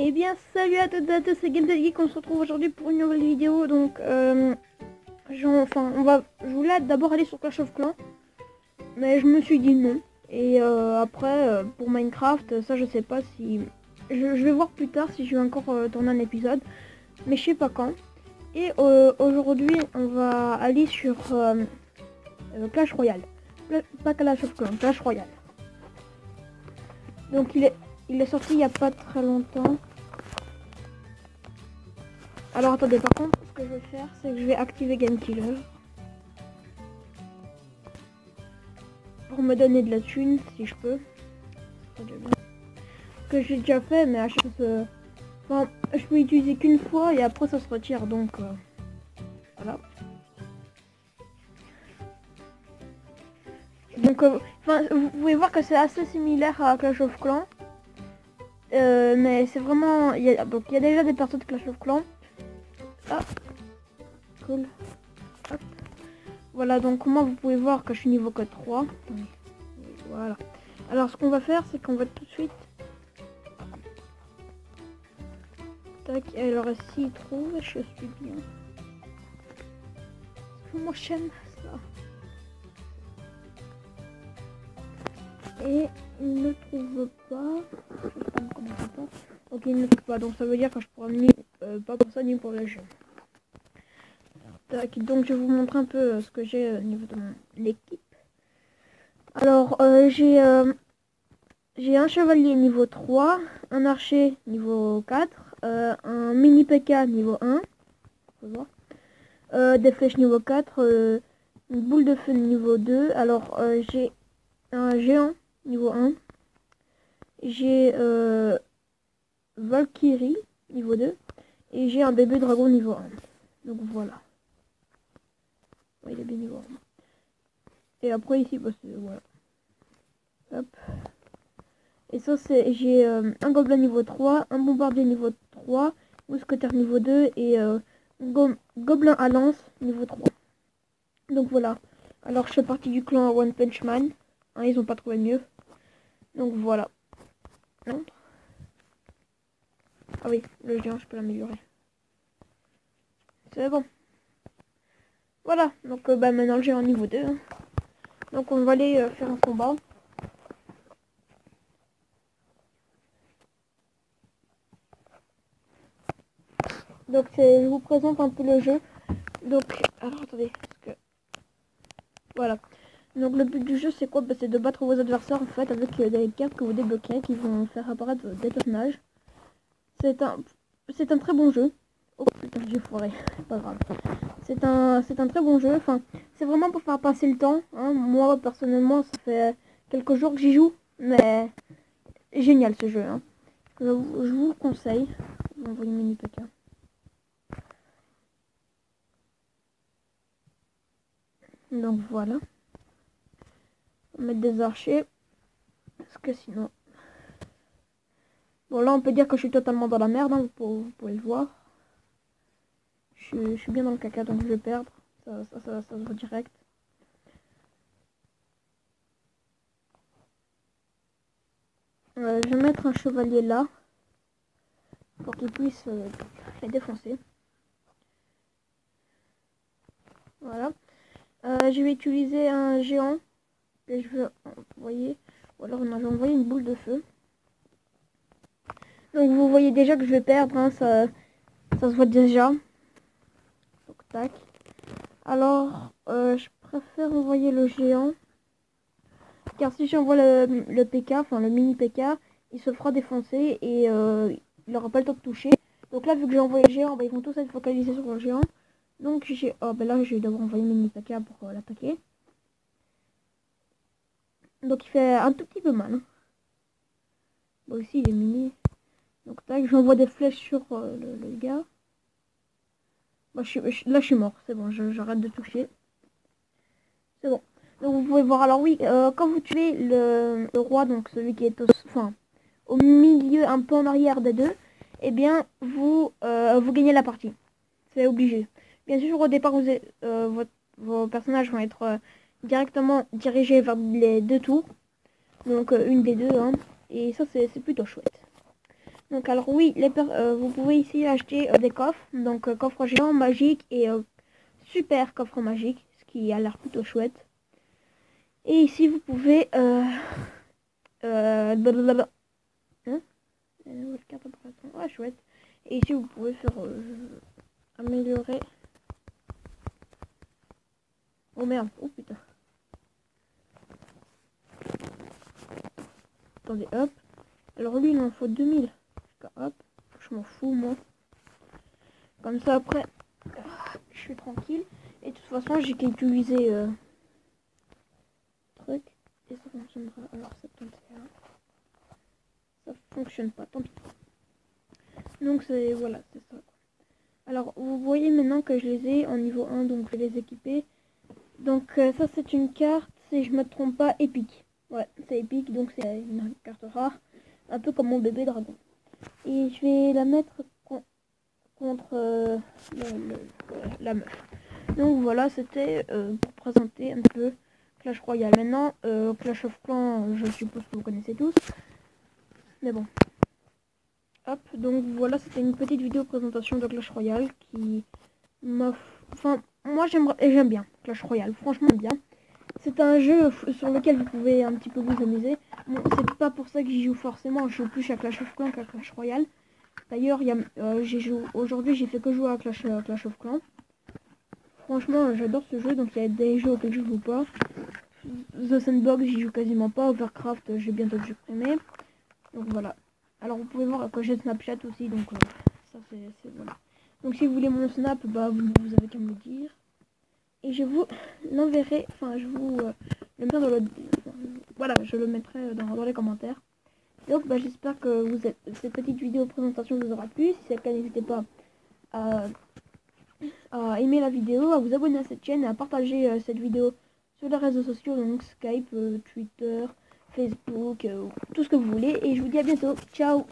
Eh bien, salut à toutes et à tous, c'est GameZGeek, on se retrouve aujourd'hui pour une nouvelle vidéo. Donc, je voulais d'abord aller sur Clash of Clans, mais je me suis dit non. Et après, pour Minecraft, ça je sais pas si... Je vais voir plus tard si je vais encore tourner un épisode, mais je sais pas quand. Et aujourd'hui, on va aller sur Clash Royale. Pas Clash of Clans, Clash Royale. Donc il est sorti il y a pas très longtemps. Alors attendez, par contre, ce que je vais faire, c'est que je vais activer Game Killer pour me donner de la thune, si je peux. Ce que j'ai déjà fait, mais à chaque fois, enfin, je peux utiliser qu'une fois et après ça se retire, donc voilà. Donc, vous pouvez voir que c'est assez similaire à Clash of Clans, mais c'est vraiment, donc il y a déjà des persos de Clash of Clans. Ah, cool. Hop. Voilà, donc moi vous pouvez voir que je suis niveau code 3. Voilà. Alors ce qu'on va faire, c'est qu'on va tout de suite... Tac, alors s'il trouve, je suis bien. Moi j'aime ça. Et il ne trouve pas. Je sais pas comment ça passe. Ok, il ne trouve pas, donc ça veut dire que je pourrais ni pas pour ça ni pour le jeu. Tac, donc je vais vous montrer un peu ce que j'ai au niveau de mon équipe. Alors j'ai un chevalier niveau 3, un archer niveau 4, un mini PK niveau 1, faut voir. Des flèches niveau 4, une boule de feu niveau 2. Alors j'ai un géant niveau 1, j'ai Valkyrie niveau 2 et j'ai un bébé dragon niveau 1. Donc voilà. Ouais, il est bien niveau 1. Et après ici, bah, voilà. Hop. Et ça c'est, j'ai un gobelin niveau 3, un bombardier niveau 3, mousquetaire niveau 2 et gobelin à lance niveau 3. Donc voilà. Alors je fais partie du clan One Punch Man. Hein, ils ont pas trouvé mieux. Donc voilà. Non. Ah oui, le géant, je peux l'améliorer. C'est bon. Voilà. Donc maintenant le géant niveau 2. Hein. Donc on va aller faire un combat. Donc je vous présente un peu le jeu. Donc, alors attendez, parce que... Voilà. Donc le but du jeu c'est quoi? Bah, c'est de battre vos adversaires en fait avec des cartes que vous débloquez qui vont faire apparaître des personnages. C'est un très bon jeu. Oh putain, j'ai foiré, pas grave. C'est un très bon jeu. Enfin, c'est vraiment pour faire passer le temps. Hein. Moi personnellement, ça fait quelques jours que j'y joue, mais génial ce jeu. Hein. Je vous le conseille. Je vais envoyer mini PK. Donc voilà. On va mettre des archers. Parce que sinon... Bon là on peut dire que je suis totalement dans la merde, hein, vous pouvez le voir. Je suis bien dans le caca donc je vais perdre. Ça se voit direct. Je vais mettre un chevalier là. Pour qu'il puisse les défoncer. Voilà. Je vais utiliser un géant. Que je veux envoyer. Ou alors non, je vais envoyer une boule de feu. Donc vous voyez déjà que je vais perdre. Hein, ça se voit déjà. Donc tac. Alors je préfère envoyer le géant. Car si j'envoie le PK, enfin le mini PK, il se fera défoncer et il n'aura pas le temps de toucher. Donc là vu que j'ai envoyé le géant, bah, ils vont tous être focalisés sur le géant. Donc j'ai... Oh bah là je vais devoir envoyer mini PK pour l'attaquer. Donc il fait un tout petit peu mal. Hein. Bon aussi il est mini. Donc tac, j'envoie des flèches sur le gars. Bah, là je suis mort, c'est bon, j'arrête de toucher. C'est bon. Donc vous pouvez voir, alors oui, quand vous tuez le roi, donc celui qui est au milieu, un peu en arrière des deux, eh bien vous gagnez la partie. C'est obligé. Bien sûr au départ vos personnages vont être directement dirigés vers les deux tours. Donc une des deux, hein. Et ça c'est plutôt chouette. Donc alors oui, vous pouvez ici acheter des coffres, donc coffre géant, magique et super coffre magique, ce qui a l'air plutôt chouette. Et ici vous pouvez blablabla. Hein, carte apparaissant. Ouais, chouette. Et ici vous pouvez faire améliorer. Oh merde, oh putain. Attendez, hop. Alors lui il en faut 2000. Hop, je m'en fous moi. Comme ça après, je suis tranquille. Et de toute façon j'ai qu'utilisé truc. Et ça fonctionnera. Alors 71. Ça fonctionne pas, tant pis. Donc c'est voilà, c'est ça. Alors vous voyez maintenant que je les ai en niveau 1, donc je vais les équiper. Donc ça c'est une carte, si je me trompe pas, épique. Ouais, c'est épique, donc c'est une carte rare. Un peu comme mon bébé dragon. Et je vais la mettre contre la meuf. Donc voilà, c'était pour présenter un peu Clash Royale. Maintenant, Clash of Clans, je suppose que vous connaissez tous. Mais bon. Hop, donc voilà, c'était une petite vidéo présentation de Clash Royale qui m'a... Enfin, moi j'aime bien Clash Royale, franchement bien. C'est un jeu sur lequel vous pouvez un petit peu vous amuser. Bon, c'est pas pour ça que j'y joue forcément, je joue plus à Clash of Clans qu'à Clash Royale. D'ailleurs, aujourd'hui j'ai fait que jouer à Clash of Clans. Franchement, j'adore ce jeu, donc il y a des jeux auxquels je joue pas. The Sandbox, j'y joue quasiment pas. Overcraft, j'ai bientôt supprimé. Donc voilà. Alors vous pouvez voir que j'ai Snapchat aussi, donc ça c'est voilà. Donc si vous voulez mon Snap, bah vous avez qu'à me le dire. Et je vous l'enverrai, enfin je vous le mettrai dans le... Voilà, je le mettrai dans les commentaires. Donc bah, j'espère que cette petite vidéo présentation vous aura plu. Si c'est le cas, n'hésitez pas à aimer la vidéo, à vous abonner à cette chaîne et à partager cette vidéo sur les réseaux sociaux, donc Skype, Twitter, Facebook, tout ce que vous voulez. Et je vous dis à bientôt. Ciao!